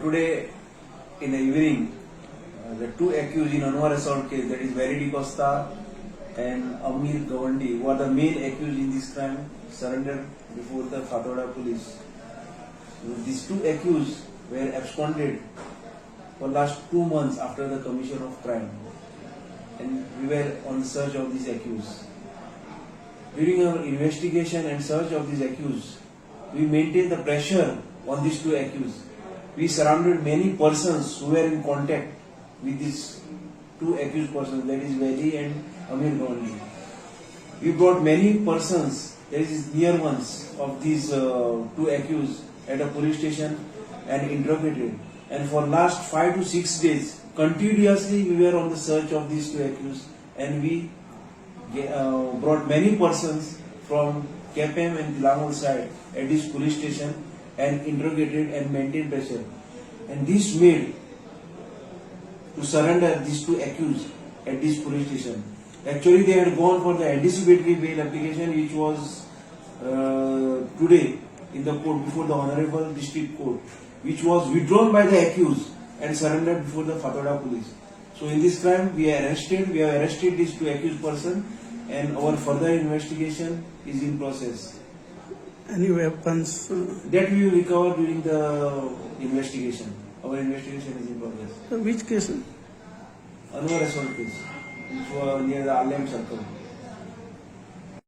Today in the evening, the two accused in Anwar assault case, that is Verity Costa and Amir Gawandi, who are the main accused in this crime, surrendered before the Fathoda police. These two accused were absconded for last 2 months after the commission of crime, and we were on search of these accused. During our investigation and search of these accused, we maintained the pressure on these two accused. We surrounded many persons who were in contact with these two accused persons, that is Veli and Amir Gawandi. We brought many persons, that is near ones of these two accused, at a police station and interrogated. And for last 5 to 6 days, continuously we were on the search of these two accused, and we brought many persons from KPM and Tilamur side at this police station and interrogated and maintained pressure. And this made to surrender these two accused at this police station. Actually, they had gone for the anticipatory bail application, which was today in the court before the Honorable District Court, which was withdrawn by the accused and surrendered before the Fathoda police. So in this crime, we have arrested these two accused persons, and our further investigation is in process. Any weapons? That we will recover during the investigation. Our investigation is in progress. Which case? Anwar assault case, which was near the Alem Circle.